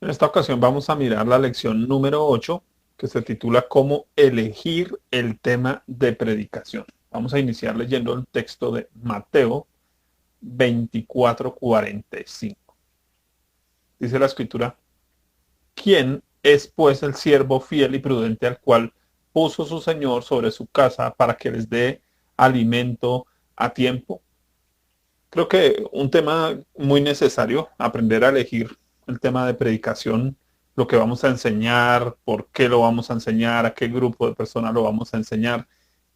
En esta ocasión vamos a mirar la lección número 8, que se titula Cómo elegir el tema de predicación. Vamos a iniciar leyendo el texto de Mateo 24:45. Dice la escritura: ¿Quién es pues el siervo fiel y prudente al cual puso su señor sobre su casa para que les dé alimento a tiempo? Creo que un tema muy necesario, aprender a elegir el tema de predicación, lo que vamos a enseñar, por qué lo vamos a enseñar, a qué grupo de personas lo vamos a enseñar,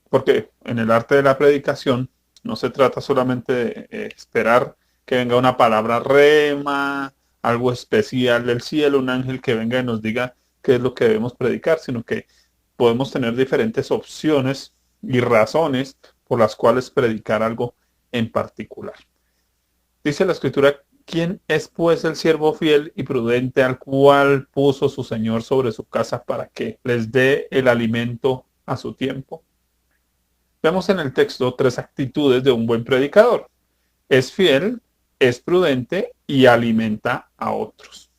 porque en el arte de la predicación no se trata solamente de esperar que venga una palabra rema, algo especial del cielo, un ángel que venga y nos diga qué es lo que debemos predicar, sino que podemos tener diferentes opciones y razones por las cuales predicar algo en particular. Dice la escritura: ¿quién es pues el siervo fiel y prudente al cual puso su señor sobre su casa para que les dé el alimento a su tiempo? Vemos en el texto tres actitudes de un buen predicador: es fiel, es prudente y alimenta a otros.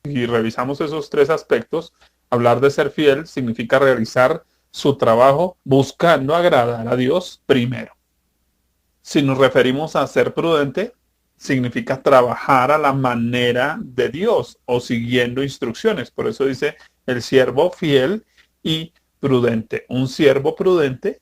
Y revisamos esos tres aspectos. Hablar de ser fiel significa realizar su trabajo buscando agradar a Dios primero. Si nos referimos a ser prudente, significa trabajar a la manera de Dios o siguiendo instrucciones. Por eso dice el siervo fiel y prudente. Un siervo prudente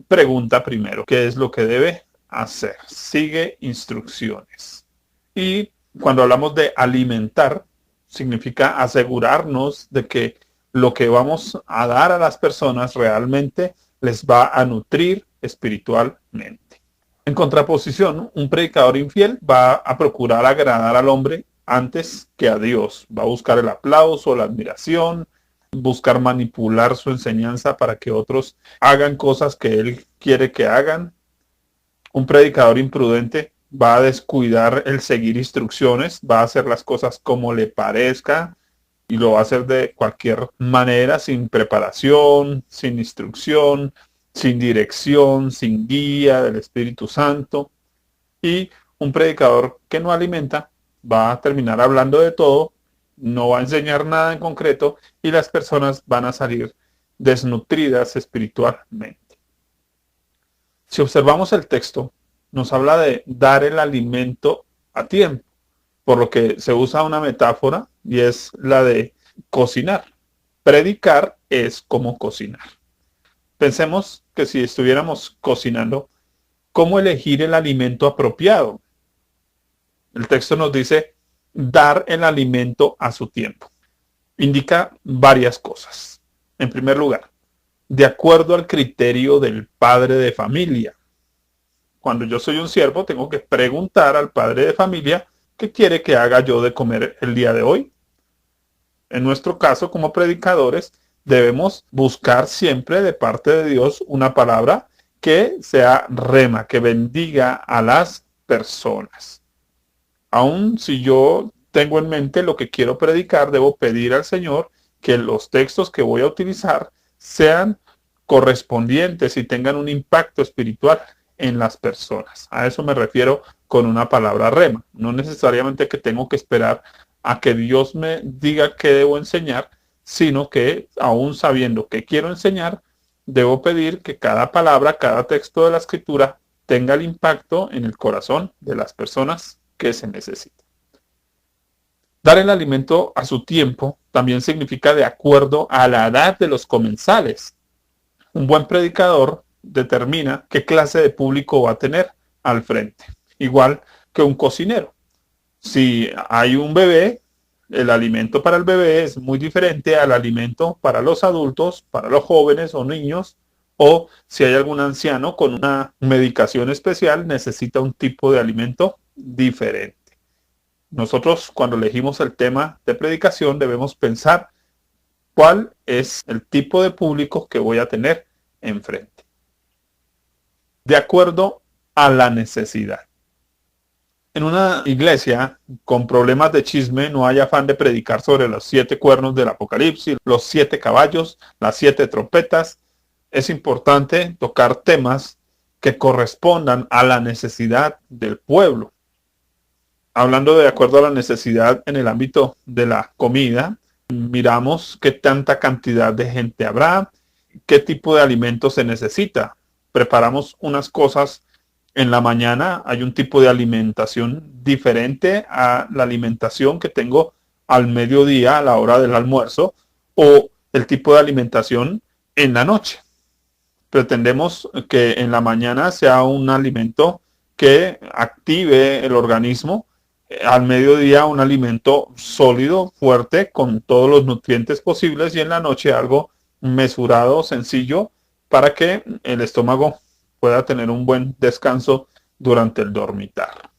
pregunta primero qué es lo que debe hacer. Sigue instrucciones. Y cuando hablamos de alimentar, significa asegurarnos de que lo que vamos a dar a las personas realmente les va a nutrir espiritualmente. En contraposición, un predicador infiel va a procurar agradar al hombre antes que a Dios. Va a buscar el aplauso, la admiración, buscar manipular su enseñanza para que otros hagan cosas que él quiere que hagan. Un predicador imprudente va a descuidar el seguir instrucciones, va a hacer las cosas como le parezca y lo va a hacer de cualquier manera, sin preparación, sin instrucción, sin dirección, sin guía del Espíritu Santo. Y un predicador que no alimenta va a terminar hablando de todo, no va a enseñar nada en concreto y las personas van a salir desnutridas espiritualmente. Si observamos el texto, nos habla de dar el alimento a tiempo, por lo que se usa una metáfora y es la de cocinar. Predicar es como cocinar. Pensemos que si estuviéramos cocinando, ¿cómo elegir el alimento apropiado? El texto nos dice dar el alimento a su tiempo. Indica varias cosas. En primer lugar, de acuerdo al criterio del padre de familia. Cuando yo soy un siervo, tengo que preguntar al padre de familia qué quiere que haga yo de comer el día de hoy. En nuestro caso, como predicadores, debemos buscar siempre de parte de Dios una palabra que sea rema, que bendiga a las personas. Aun si yo tengo en mente lo que quiero predicar, debo pedir al Señor que los textos que voy a utilizar sean correspondientes y tengan un impacto espiritual en las personas. A eso me refiero con una palabra rema. No necesariamente que tengo que esperar a que Dios me diga qué debo enseñar, sino que aún sabiendo qué quiero enseñar, debo pedir que cada palabra, cada texto de la escritura tenga el impacto en el corazón de las personas que se necesita. Dar el alimento a su tiempo también significa de acuerdo a la edad de los comensales. Un buen predicador determina qué clase de público va a tener al frente, igual que un cocinero. Si hay un bebé, el alimento para el bebé es muy diferente al alimento para los adultos, para los jóvenes o niños, o si hay algún anciano con una medicación especial, necesita un tipo de alimento diferente. Nosotros, cuando elegimos el tema de predicación, debemos pensar cuál es el tipo de público que voy a tener enfrente. De acuerdo a la necesidad. En una iglesia con problemas de chisme no hay afán de predicar sobre los 7 cuernos del Apocalipsis, los 7 caballos, las 7 trompetas. Es importante tocar temas que correspondan a la necesidad del pueblo. Hablando de acuerdo a la necesidad en el ámbito de la comida, miramos qué tanta cantidad de gente habrá, qué tipo de alimento se necesita. Preparamos unas cosas en la mañana, hay un tipo de alimentación diferente a la alimentación que tengo al mediodía, a la hora del almuerzo, o el tipo de alimentación en la noche. Pretendemos que en la mañana sea un alimento que active el organismo, al mediodía un alimento sólido, fuerte, con todos los nutrientes posibles, y en la noche algo mesurado, sencillo, para que el estómago pueda tener un buen descanso durante el dormitar.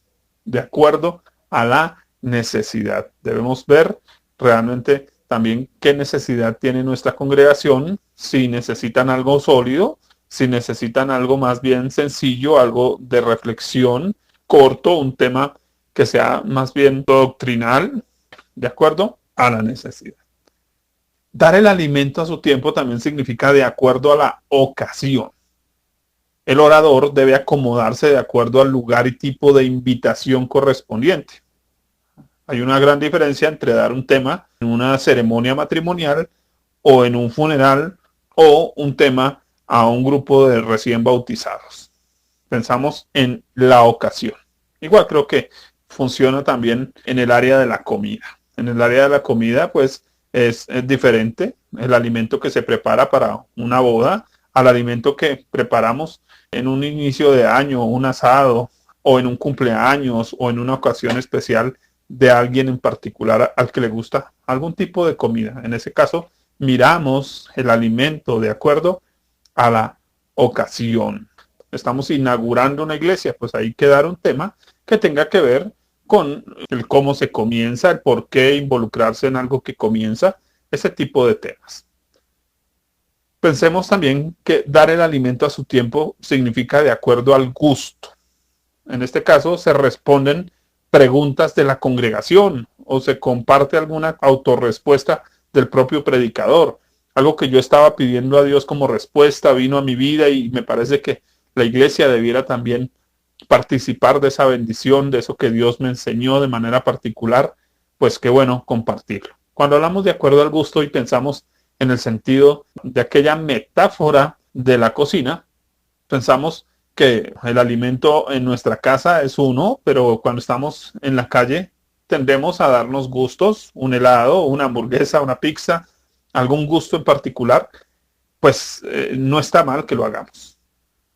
De acuerdo a la necesidad. Debemos ver realmente también qué necesidad tiene nuestra congregación, si necesitan algo sólido, si necesitan algo más bien sencillo, algo de reflexión corto, un tema que sea más bien doctrinal, de acuerdo a la necesidad. Dar el alimento a su tiempo también significa de acuerdo a la ocasión. El orador debe acomodarse de acuerdo al lugar y tipo de invitación correspondiente. Hay una gran diferencia entre dar un tema en una ceremonia matrimonial o en un funeral o un tema a un grupo de recién bautizados. Pensamos en la ocasión. Igual creo que funciona también en el área de la comida. En el área de la comida, pues es diferente el alimento que se prepara para una boda al alimento que preparamos en un inicio de año, un asado, o en un cumpleaños, o en una ocasión especial de alguien en particular al que le gusta algún tipo de comida. En ese caso, miramos el alimento de acuerdo a la ocasión. Estamos inaugurando una iglesia, pues hay que dar un tema que tenga que ver con el cómo se comienza, el por qué involucrarse en algo que comienza, ese tipo de temas. Pensemos también que dar el alimento a su tiempo significa de acuerdo al gusto. En este caso se responden preguntas de la congregación o se comparte alguna autorrespuesta del propio predicador. Algo que yo estaba pidiendo a Dios como respuesta vino a mi vida y me parece que la iglesia debiera también participar de esa bendición, de eso que Dios me enseñó de manera particular, pues qué bueno compartirlo. Cuando hablamos de acuerdo al gusto y pensamos en el sentido de aquella metáfora de la cocina, pensamos que el alimento en nuestra casa es uno, pero cuando estamos en la calle tendemos a darnos gustos, un helado, una hamburguesa, una pizza, algún gusto en particular, pues no está mal que lo hagamos.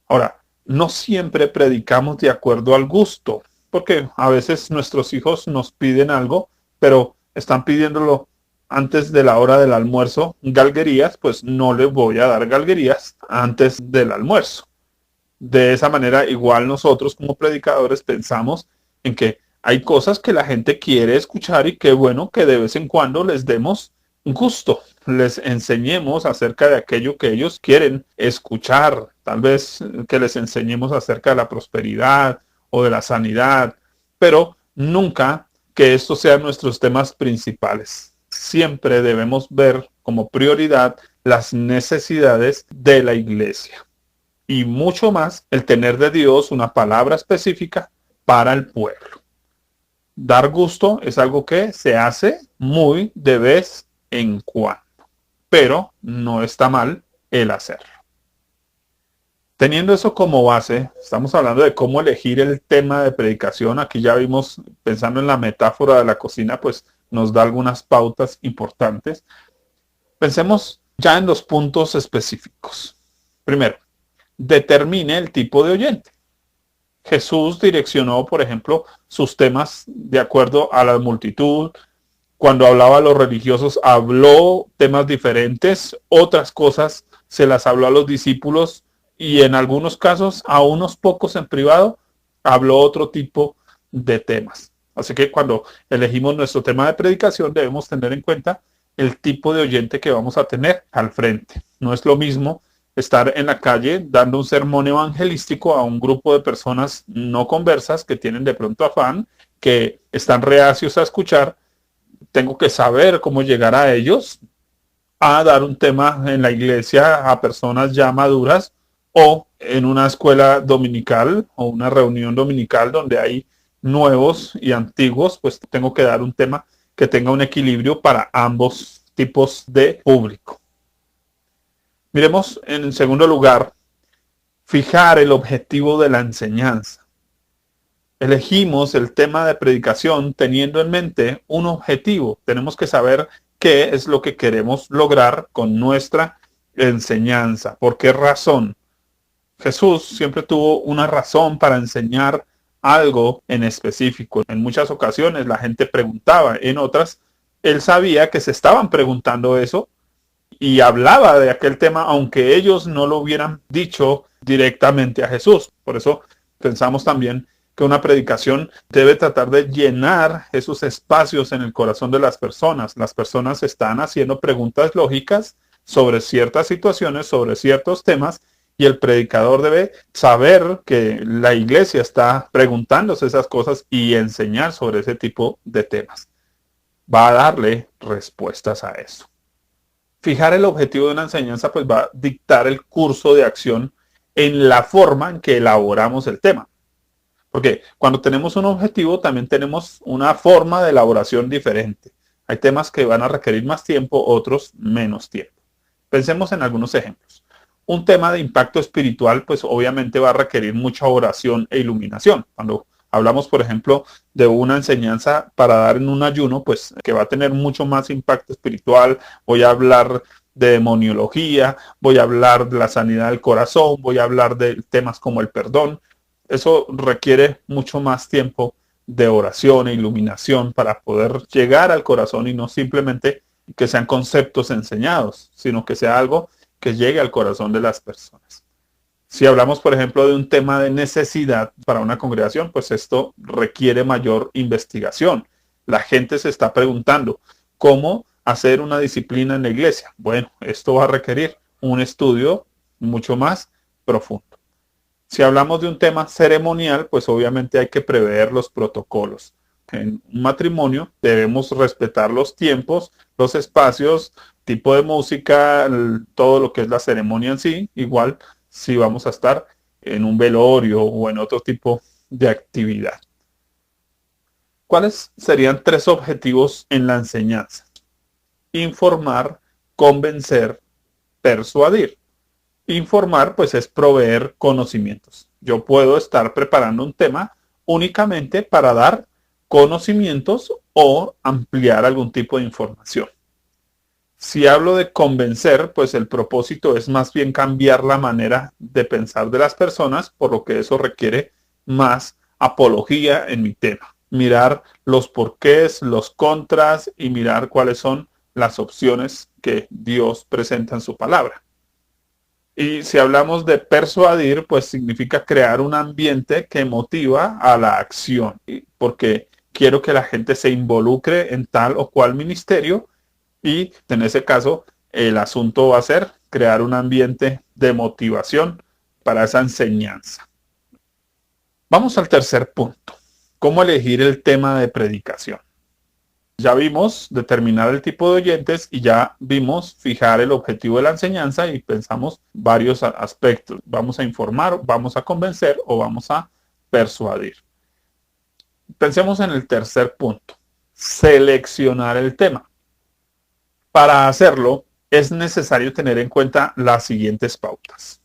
Ahora, no siempre predicamos de acuerdo al gusto, porque a veces nuestros hijos nos piden algo, pero están pidiéndolo antes de la hora del almuerzo, galguerías, pues no les voy a dar galguerías antes del almuerzo. De esa manera, igual nosotros como predicadores pensamos en que hay cosas que la gente quiere escuchar y que bueno que de vez en cuando les demos gusto, les enseñemos acerca de aquello que ellos quieren escuchar, tal vez que les enseñemos acerca de la prosperidad o de la sanidad, pero nunca que estos sean nuestros temas principales. Siempre debemos ver como prioridad las necesidades de la iglesia y mucho más el tener de Dios una palabra específica para el pueblo. Dar gusto es algo que se hace muy de vez en cuando, pero no está mal el hacerlo. Teniendo eso como base, estamos hablando de cómo elegir el tema de predicación. Aquí ya vimos, pensando en la metáfora de la cocina, pues nos da algunas pautas importantes. Pensemos ya en los puntos específicos. Primero, determine el tipo de oyente. Jesús direccionó, por ejemplo, sus temas de acuerdo a la multitud. Cuando hablaba a los religiosos, habló temas diferentes, otras cosas se las habló a los discípulos y en algunos casos, a unos pocos en privado, habló otro tipo de temas. Así que cuando elegimos nuestro tema de predicación, debemos tener en cuenta el tipo de oyente que vamos a tener al frente. No es lo mismo estar en la calle dando un sermón evangelístico a un grupo de personas no conversas que tienen de pronto afán, que están reacios a escuchar. Tengo que saber cómo llegar a ellos, a dar un tema en la iglesia a personas ya maduras o en una escuela dominical o una reunión dominical donde hay nuevos y antiguos, pues tengo que dar un tema que tenga un equilibrio para ambos tipos de público. Miremos en segundo lugar, fijar el objetivo de la enseñanza. Elegimos el tema de predicación teniendo en mente un objetivo. Tenemos que saber qué es lo que queremos lograr con nuestra enseñanza. ¿Por qué razón? Jesús siempre tuvo una razón para enseñar algo en específico. En muchas ocasiones la gente preguntaba, en otras él sabía que se estaban preguntando eso y hablaba de aquel tema aunque ellos no lo hubieran dicho directamente a Jesús. Por eso pensamos también que una predicación debe tratar de llenar esos espacios en el corazón de las personas. Las personas están haciendo preguntas lógicas sobre ciertas situaciones, sobre ciertos temas, y el predicador debe saber que la iglesia está preguntándose esas cosas y enseñar sobre ese tipo de temas. Va a darle respuestas a eso. Fijar el objetivo de una enseñanza pues va a dictar el curso de acción en la forma en que elaboramos el tema. Porque cuando tenemos un objetivo también tenemos una forma de elaboración diferente. Hay temas que van a requerir más tiempo, otros menos tiempo. Pensemos en algunos ejemplos. Un tema de impacto espiritual pues obviamente va a requerir mucha oración e iluminación. Cuando hablamos, por ejemplo, de una enseñanza para dar en un ayuno, pues que va a tener mucho más impacto espiritual. Voy a hablar de demoniología, voy a hablar de la sanidad del corazón, voy a hablar de temas como el perdón. Eso requiere mucho más tiempo de oración e iluminación para poder llegar al corazón y no simplemente que sean conceptos enseñados, sino que sea algo que llegue al corazón de las personas. Si hablamos, por ejemplo, de un tema de necesidad para una congregación, pues esto requiere mayor investigación. La gente se está preguntando, ¿cómo hacer una disciplina en la iglesia? Bueno, esto va a requerir un estudio mucho más profundo. Si hablamos de un tema ceremonial, pues obviamente hay que prever los protocolos. En un matrimonio debemos respetar los tiempos, los espacios, tipo de música, todo lo que es la ceremonia en sí. Igual si vamos a estar en un velorio o en otro tipo de actividad. ¿Cuáles serían 3 objetivos en la enseñanza? Informar, convencer, persuadir. Informar, pues, es proveer conocimientos. Yo puedo estar preparando un tema únicamente para dar conocimientos o ampliar algún tipo de información. Si hablo de convencer, pues el propósito es más bien cambiar la manera de pensar de las personas, por lo que eso requiere más apología en mi tema. Mirar los porqués, los contras y mirar cuáles son las opciones que Dios presenta en su palabra. Y si hablamos de persuadir, pues significa crear un ambiente que motiva a la acción, porque quiero que la gente se involucre en tal o cual ministerio y en ese caso el asunto va a ser crear un ambiente de motivación para esa enseñanza. Vamos al tercer punto. ¿Cómo elegir el tema de predicación? Ya vimos determinar el tipo de oyentes y ya vimos fijar el objetivo de la enseñanza y pensamos varios aspectos. Vamos a informar, vamos a convencer o vamos a persuadir. Pensemos en el tercer punto. Seleccionar el tema. Para hacerlo es necesario tener en cuenta las siguientes pautas.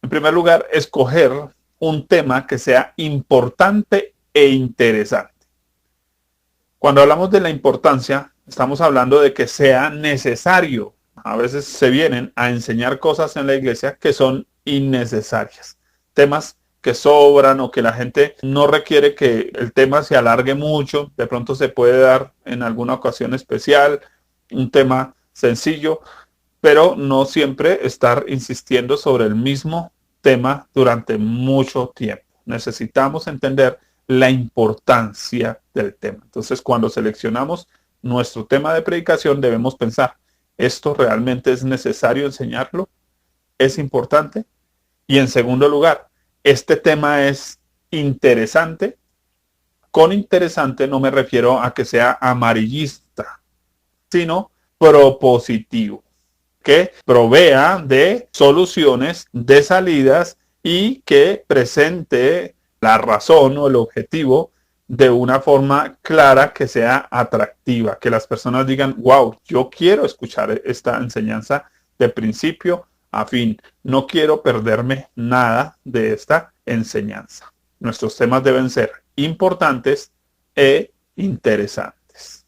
En primer lugar, escoger un tema que sea importante e interesante. Cuando hablamos de la importancia, estamos hablando de que sea necesario. A veces se vienen a enseñar cosas en la iglesia que son innecesarias. Temas que sobran o que la gente no requiere que el tema se alargue mucho. De pronto se puede dar en alguna ocasión especial, un tema sencillo, pero no siempre estar insistiendo sobre el mismo tema durante mucho tiempo. Necesitamos entender la importancia del tema. Entonces, cuando seleccionamos nuestro tema de predicación, debemos pensar, ¿esto realmente es necesario enseñarlo? ¿Es importante? Y en segundo lugar, ¿este tema es interesante? Con interesante no me refiero a que sea amarillista, sino propositivo, que provea de soluciones, de salidas y que presente la razón o el objetivo de una forma clara que sea atractiva, que las personas digan, wow, yo quiero escuchar esta enseñanza de principio a fin, no quiero perderme nada de esta enseñanza. Nuestros temas deben ser importantes e interesantes.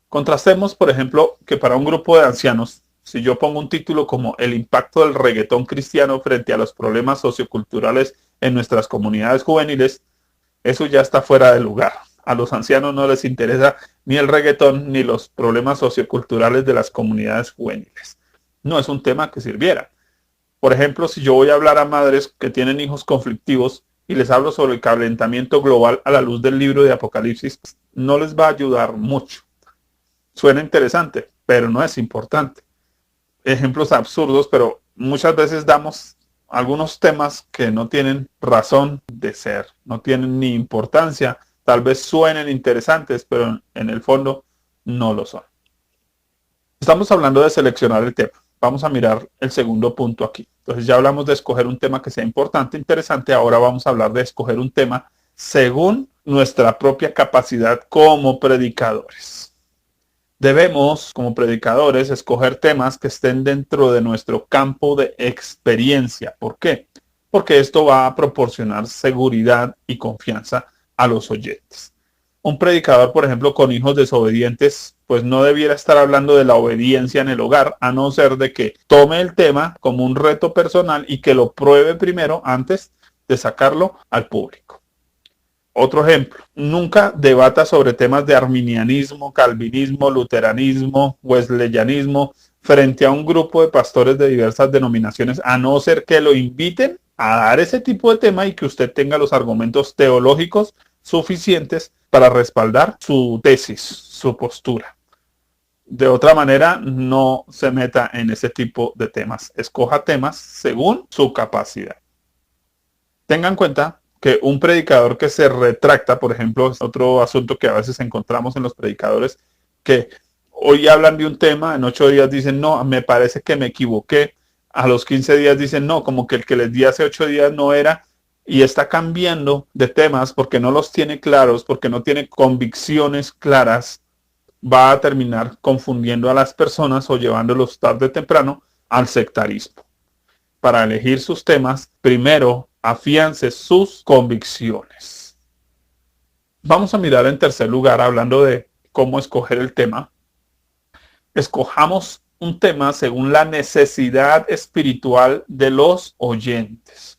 Contrastemos, por ejemplo, que para un grupo de ancianos, si yo pongo un título como El impacto del reggaetón cristiano frente a los problemas socioculturales en nuestras comunidades juveniles, eso ya está fuera de lugar. A los ancianos no les interesa ni el reggaetón ni los problemas socioculturales de las comunidades juveniles. No es un tema que sirviera. Por ejemplo, si yo voy a hablar a madres que tienen hijos conflictivos y les hablo sobre el calentamiento global a la luz del libro de Apocalipsis, no les va a ayudar mucho. Suena interesante, pero no es importante. Ejemplos absurdos, pero muchas veces damos algunos temas que no tienen razón de ser, no tienen ni importancia, tal vez suenen interesantes, pero en el fondo no lo son. Estamos hablando de seleccionar el tema. Vamos a mirar el segundo punto aquí. Entonces ya hablamos de escoger un tema que sea importante, interesante. Ahora vamos a hablar de escoger un tema según nuestra propia capacidad como predicadores. Debemos, como predicadores, escoger temas que estén dentro de nuestro campo de experiencia. ¿Por qué? Porque esto va a proporcionar seguridad y confianza a los oyentes. Un predicador, por ejemplo, con hijos desobedientes, pues no debiera estar hablando de la obediencia en el hogar, a no ser de que tome el tema como un reto personal y que lo pruebe primero antes de sacarlo al público. Otro ejemplo, nunca debata sobre temas de arminianismo, calvinismo, luteranismo, wesleyanismo frente a un grupo de pastores de diversas denominaciones, a no ser que lo inviten a dar ese tipo de tema y que usted tenga los argumentos teológicos suficientes para respaldar su tesis, su postura. De otra manera, no se meta en ese tipo de temas. Escoja temas según su capacidad. Tenga en cuenta que un predicador que se retracta, por ejemplo, es otro asunto que a veces encontramos en los predicadores, que hoy hablan de un tema, en 8 días dicen, no, me parece que me equivoqué, a los 15 días dicen, no, como que el que les di hace 8 días no era, y está cambiando de temas porque no los tiene claros, porque no tiene convicciones claras, va a terminar confundiendo a las personas o llevándolos tarde o temprano al sectarismo. Para elegir sus temas, primero afiance sus convicciones. Vamos a mirar en tercer lugar, hablando de cómo escoger el tema. Escojamos un tema según la necesidad espiritual de los oyentes.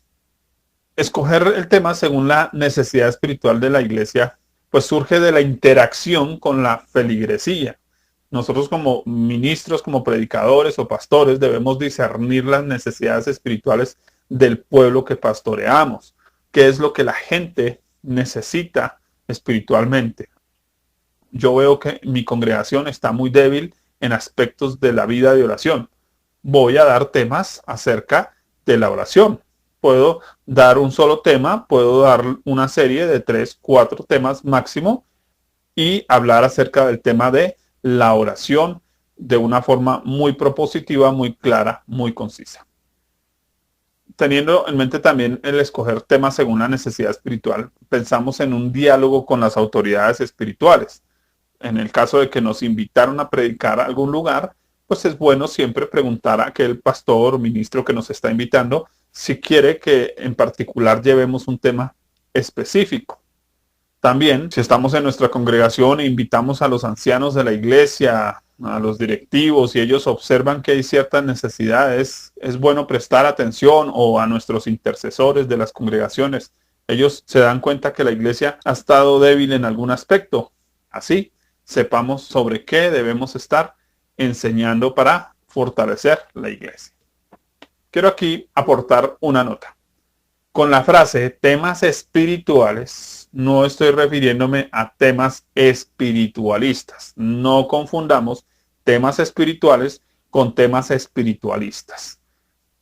Escoger el tema según la necesidad espiritual de la iglesia, pues surge de la interacción con la feligresía. Nosotros como ministros, como predicadores o pastores, debemos discernir las necesidades espirituales del pueblo que pastoreamos. ¿Qué es lo que la gente necesita espiritualmente? Yo veo que mi congregación está muy débil en aspectos de la vida de oración. Voy a dar temas acerca de la oración. Puedo dar un solo tema, puedo dar una serie de 3, 4 temas máximo y hablar acerca del tema de la oración de una forma muy propositiva, muy clara, muy concisa. Teniendo en mente también el escoger temas según la necesidad espiritual, pensamos en un diálogo con las autoridades espirituales. En el caso de que nos invitaron a predicar a algún lugar, pues es bueno siempre preguntar a aquel pastor o ministro que nos está invitando si quiere que en particular llevemos un tema específico. También, si estamos en nuestra congregación e invitamos a los ancianos de la iglesia, a los directivos, y ellos observan que hay ciertas necesidades, es bueno prestar atención, o a nuestros intercesores de las congregaciones. Ellos se dan cuenta que la iglesia ha estado débil en algún aspecto. Así, sepamos sobre qué debemos estar enseñando para fortalecer la iglesia. Quiero aquí aportar una nota. Con la frase temas espirituales, no estoy refiriéndome a temas espiritualistas. No confundamos temas espirituales con temas espiritualistas.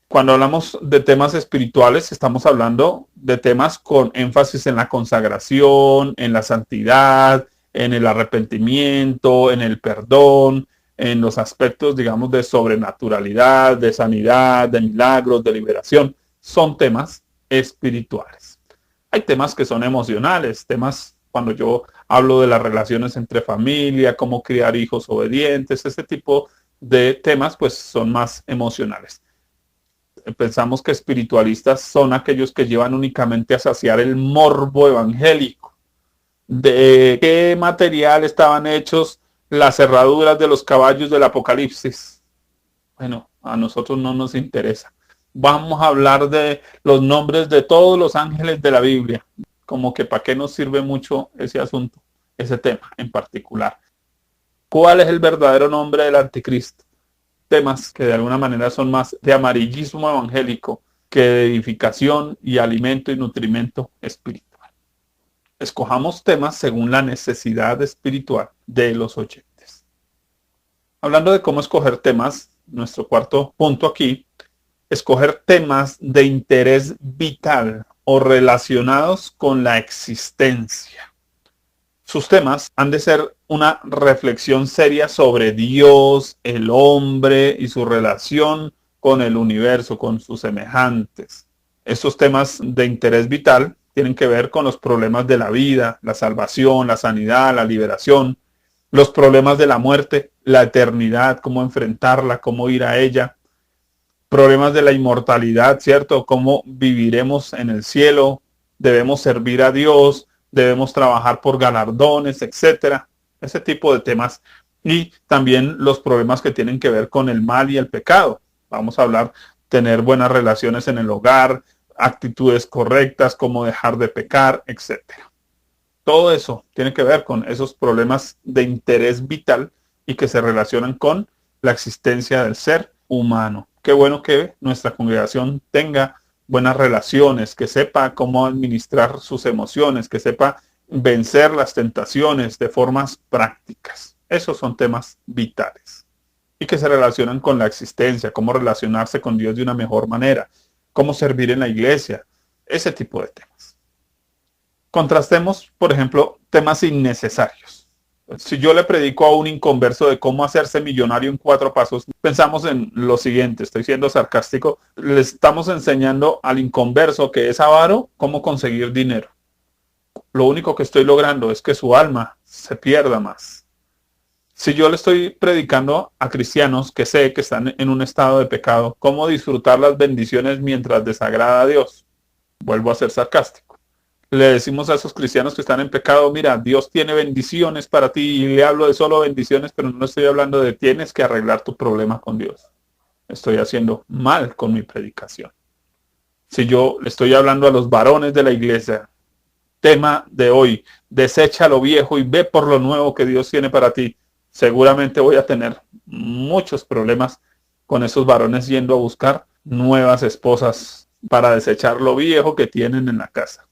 Cuando hablamos de temas espirituales, estamos hablando de temas con énfasis en la consagración, en la santidad, en el arrepentimiento, en el perdón, en los aspectos, digamos, de sobrenaturalidad, de sanidad, de milagros, de liberación. Son temas espirituales. Hay temas que son emocionales, temas cuando yo hablo de las relaciones entre familia, cómo criar hijos obedientes, ese tipo de temas pues son más emocionales. Pensamos que espiritualistas son aquellos que llevan únicamente a saciar el morbo evangélico. ¿De qué material estaban hechos las herraduras de los caballos del Apocalipsis? Bueno, a nosotros no nos interesa. Vamos a hablar de los nombres de todos los ángeles de la Biblia. Como que para qué nos sirve mucho ese asunto, ese tema en particular. ¿Cuál es el verdadero nombre del anticristo? Temas que de alguna manera son más de amarillismo evangélico que de edificación y alimento y nutrimento espiritual. Escojamos temas según la necesidad espiritual de los oyentes. Hablando de cómo escoger temas, nuestro cuarto punto aquí, escoger temas de interés vital o relacionados con la existencia. Sus temas han de ser una reflexión seria sobre Dios, el hombre y su relación con el universo, con sus semejantes. Estos temas de interés vital tienen que ver con los problemas de la vida, la salvación, la sanidad, la liberación, los problemas de la muerte, la eternidad, cómo enfrentarla, cómo ir a ella, problemas de la inmortalidad, ¿cierto? Cómo viviremos en el cielo, debemos servir a Dios, debemos trabajar por galardones, etcétera. Ese tipo de temas. Y también los problemas que tienen que ver con el mal y el pecado. Vamos a hablar, tener buenas relaciones en el hogar, actitudes correctas, cómo dejar de pecar, etcétera. Todo eso tiene que ver con esos problemas de interés vital y que se relacionan con la existencia del ser humano. Qué bueno que nuestra congregación tenga buenas relaciones, que sepa cómo administrar sus emociones, que sepa vencer las tentaciones de formas prácticas. Esos son temas vitales y que se relacionan con la existencia, cómo relacionarse con Dios de una mejor manera, cómo servir en la iglesia, ese tipo de temas. Contrastemos, por ejemplo, temas innecesarios. Si yo le predico a un inconverso de cómo hacerse millonario en 4 pasos, pensamos en lo siguiente, estoy siendo sarcástico, le estamos enseñando al inconverso que es avaro cómo conseguir dinero. Lo único que estoy logrando es que su alma se pierda más. Si yo le estoy predicando a cristianos que sé que están en un estado de pecado, cómo disfrutar las bendiciones mientras desagrada a Dios, vuelvo a ser sarcástico. Le decimos a esos cristianos que están en pecado, mira, Dios tiene bendiciones para ti, y le hablo de solo bendiciones, pero no estoy hablando de tienes que arreglar tu problema con Dios. Estoy haciendo mal con mi predicación. Si yo le estoy hablando a los varones de la iglesia, tema de hoy, desecha lo viejo y ve por lo nuevo que Dios tiene para ti, seguramente voy a tener muchos problemas con esos varones yendo a buscar nuevas esposas para desechar lo viejo que tienen en la casa.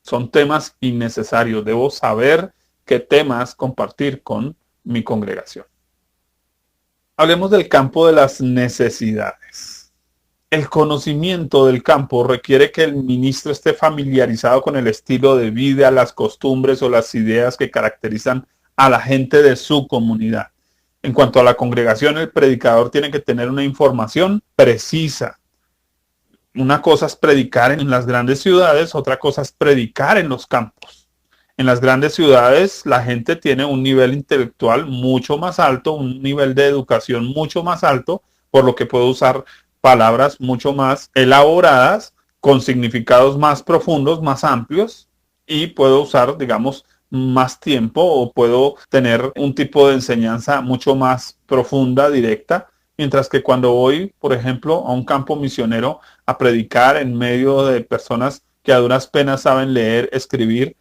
Son temas innecesarios. Debo saber qué temas compartir con mi congregación. Hablemos del campo de las necesidades. El conocimiento del campo requiere que el ministro esté familiarizado con el estilo de vida, las costumbres o las ideas que caracterizan a la gente de su comunidad. En cuanto a la congregación, el predicador tiene que tener una información precisa. Una cosa es predicar en las grandes ciudades, otra cosa es predicar en los campos. En las grandes ciudades la gente tiene un nivel intelectual mucho más alto, un nivel de educación mucho más alto, por lo que puede usar palabras mucho más elaboradas, con significados más profundos, más amplios, y puedo usar, digamos, más tiempo o puedo tener un tipo de enseñanza mucho más profunda, directa. Mientras que cuando voy, por ejemplo, a un campo misionero a predicar en medio de personas que a duras penas saben leer, escribir,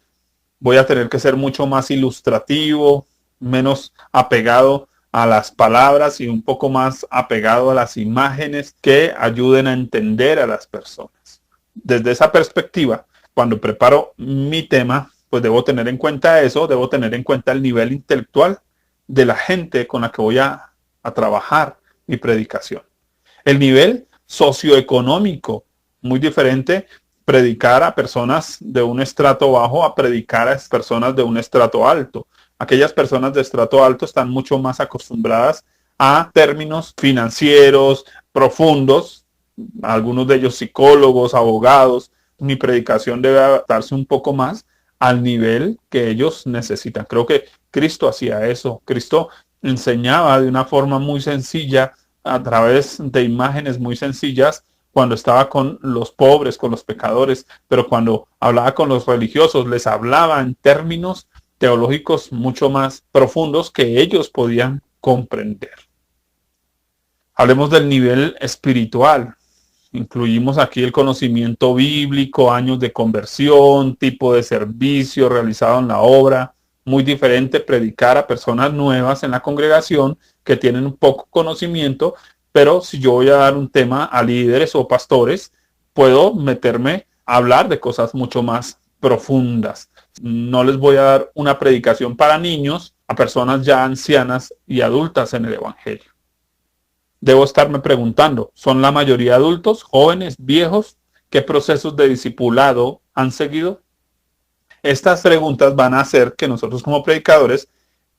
voy a tener que ser mucho más ilustrativo, menos apegado a las palabras y un poco más apegado a las imágenes que ayuden a entender a las personas. Desde esa perspectiva, cuando preparo mi tema, pues debo tener en cuenta eso, debo tener en cuenta el nivel intelectual de la gente con la que voy a trabajar mi predicación. El nivel socioeconómico, muy diferente predicar a personas de un estrato bajo a predicar a personas de un estrato alto. Aquellas personas de estrato alto están mucho más acostumbradas a términos financieros profundos, algunos de ellos psicólogos, abogados. Mi predicación debe adaptarse un poco más al nivel que ellos necesitan. Creo que Cristo hacía eso. Cristo enseñaba de una forma muy sencilla, a través de imágenes muy sencillas, cuando estaba con los pobres, con los pecadores, pero cuando hablaba con los religiosos, les hablaba en términos teológicos mucho más profundos que ellos podían comprender. Hablemos del nivel espiritual. Incluimos aquí el conocimiento bíblico, años de conversión, tipo de servicio realizado en la obra. Muy diferente predicar a personas nuevas en la congregación que tienen un poco conocimiento, pero si yo voy a dar un tema a líderes o pastores, puedo meterme a hablar de cosas mucho más profundas. No les voy a dar una predicación para niños a personas ya ancianas y adultas en el Evangelio. Debo estarme preguntando, ¿son la mayoría adultos, jóvenes, viejos? ¿Qué procesos de discipulado han seguido? Estas preguntas van a hacer que nosotros como predicadores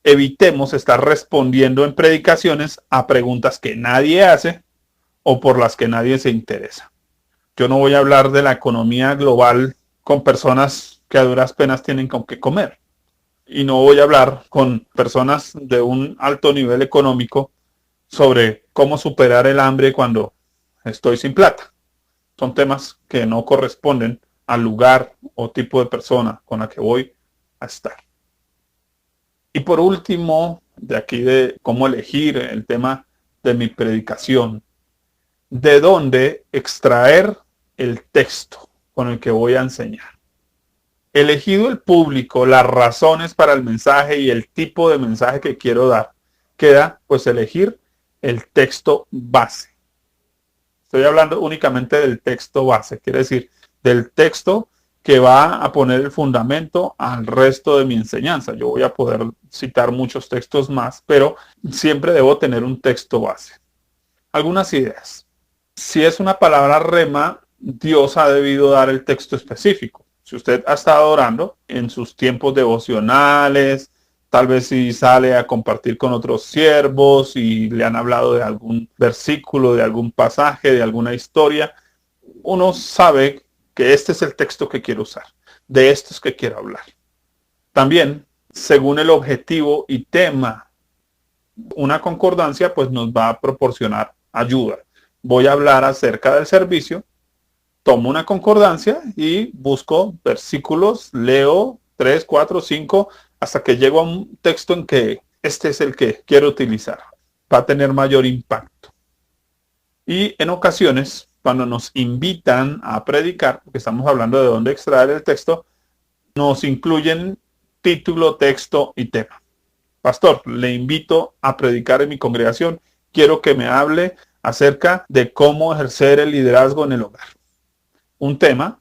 evitemos estar respondiendo en predicaciones a preguntas que nadie hace o por las que nadie se interesa. Yo no voy a hablar de la economía global con personas que a duras penas tienen con qué comer. Y no voy a hablar con personas de un alto nivel económico sobre cómo superar el hambre cuando estoy sin plata. Son temas que no corresponden al lugar o tipo de persona con la que voy a estar. Y por último, de aquí de cómo elegir el tema de mi predicación, de dónde extraer el texto con el que voy a enseñar. Elegido el público, las razones para el mensaje y el tipo de mensaje que quiero dar, queda pues elegir el texto base. Estoy hablando únicamente del texto base, quiere decir, del texto que va a poner el fundamento al resto de mi enseñanza. Yo voy a poder citar muchos textos más, pero siempre debo tener un texto base. Algunas ideas. Si es una palabra rema, Dios ha debido dar el texto específico. Si usted ha estado orando en sus tiempos devocionales, tal vez si sale a compartir con otros siervos y le han hablado de algún versículo, de algún pasaje, de alguna historia, uno sabe que este es el texto que quiero usar, de esto es que quiero hablar. También, según el objetivo y tema, una concordancia pues nos va a proporcionar ayuda. Voy a hablar acerca del servicio, tomo una concordancia y busco versículos, leo 3, 4, 5, hasta que llego a un texto en que este es el que quiero utilizar. Va a tener mayor impacto. Y en ocasiones, cuando nos invitan a predicar, porque estamos hablando de dónde extraer el texto, nos incluyen título, texto y tema. Pastor, le invito a predicar en mi congregación. Quiero que me hable acerca de cómo ejercer el liderazgo en el hogar. Un tema.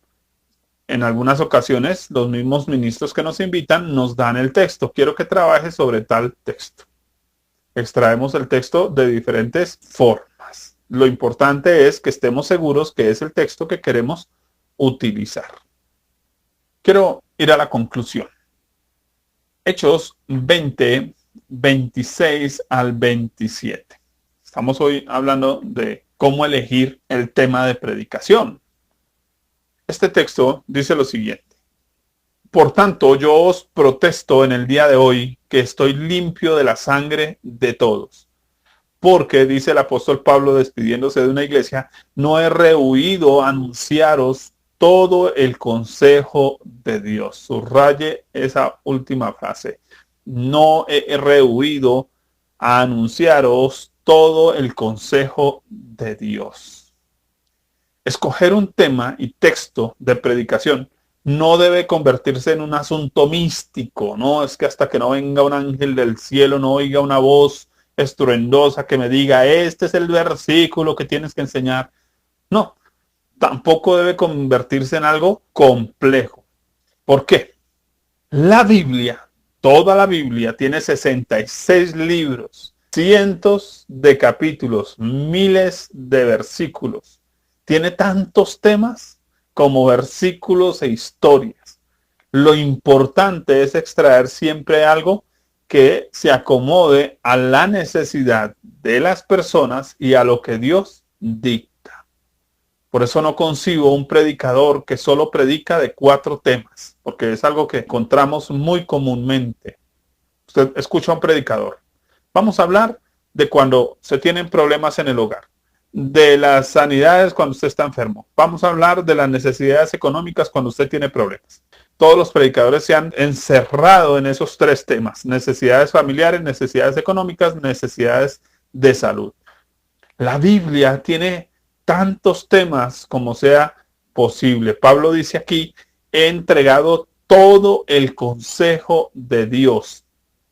En algunas ocasiones, los mismos ministros que nos invitan nos dan el texto. Quiero que trabaje sobre tal texto. Extraemos el texto de diferentes formas. Lo importante es que estemos seguros que es el texto que queremos utilizar. Quiero ir a la conclusión. Hechos 20, 26 al 27. Estamos hoy hablando de cómo elegir el tema de predicación. Este texto dice lo siguiente. Por tanto, yo os protesto en el día de hoy que estoy limpio de la sangre de todos. Porque, dice el apóstol Pablo despidiéndose de una iglesia, no he rehuido anunciaros todo el consejo de Dios. Subraye esa última frase. No he rehuido a anunciaros todo el consejo de Dios. Escoger un tema y texto de predicación no debe convertirse en un asunto místico, ¿no? Es que hasta que no venga un ángel del cielo, no oiga una voz estruendosa que me diga, este es el versículo que tienes que enseñar. No, tampoco debe convertirse en algo complejo. ¿Por qué? La Biblia, toda la Biblia, tiene 66 libros, cientos de capítulos, miles de versículos. Tiene tantos temas como versículos e historias. Lo importante es extraer siempre algo que se acomode a la necesidad de las personas y a lo que Dios dicta. Por eso no concibo un predicador que solo predica de 4 temas, porque es algo que encontramos muy comúnmente. Usted escucha a un predicador. Vamos a hablar de cuando se tienen problemas en el hogar, de las sanidades cuando usted está enfermo. Vamos a hablar de las necesidades económicas cuando usted tiene problemas. Todos los predicadores se han encerrado en esos 3 temas: necesidades familiares, necesidades económicas, necesidades de salud. La Biblia tiene tantos temas como sea posible. Pablo dice aquí: he entregado todo el consejo de Dios.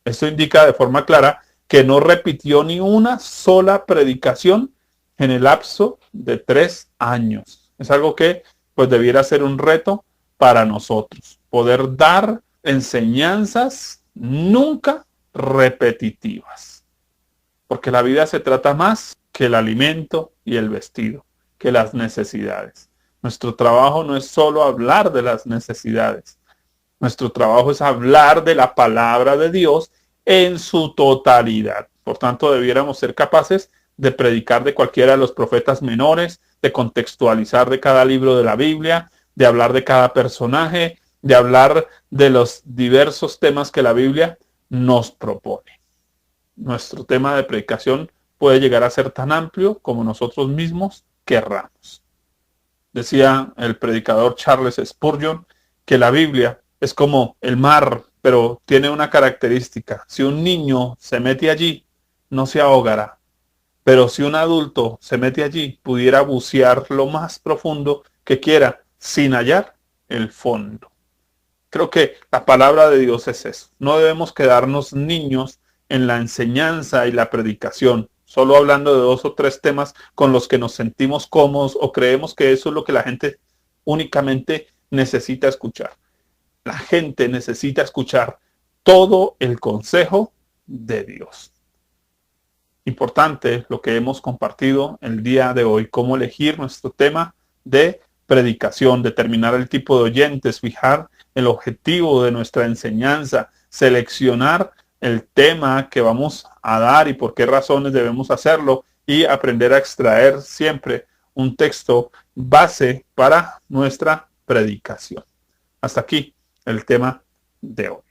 Esto indica de forma clara que no repitió ni una sola predicación en el lapso de 3 años. Es algo que pues debiera ser un reto para nosotros, poder dar enseñanzas nunca repetitivas. Porque la vida se trata más que el alimento y el vestido, que las necesidades. Nuestro trabajo no es solo hablar de las necesidades. Nuestro trabajo es hablar de la palabra de Dios en su totalidad. Por tanto, debiéramos ser capaces de predicar de cualquiera de los profetas menores, de contextualizar de cada libro de la Biblia, de hablar de cada personaje, de hablar de los diversos temas que la Biblia nos propone. Nuestro tema de predicación puede llegar a ser tan amplio como nosotros mismos querramos. Decía el predicador Charles Spurgeon que la Biblia es como el mar, pero tiene una característica: si un niño se mete allí, no se ahogará. Pero si un adulto se mete allí, pudiera bucear lo más profundo que quiera sin hallar el fondo. Creo que la palabra de Dios es eso. No debemos quedarnos niños en la enseñanza y la predicación, solo hablando de 2 o 3 temas con los que nos sentimos cómodos o creemos que eso es lo que la gente únicamente necesita escuchar. La gente necesita escuchar todo el consejo de Dios. Importante lo que hemos compartido el día de hoy: cómo elegir nuestro tema de predicación, determinar el tipo de oyentes, fijar el objetivo de nuestra enseñanza, seleccionar el tema que vamos a dar y por qué razones debemos hacerlo, y aprender a extraer siempre un texto base para nuestra predicación. Hasta aquí el tema de hoy.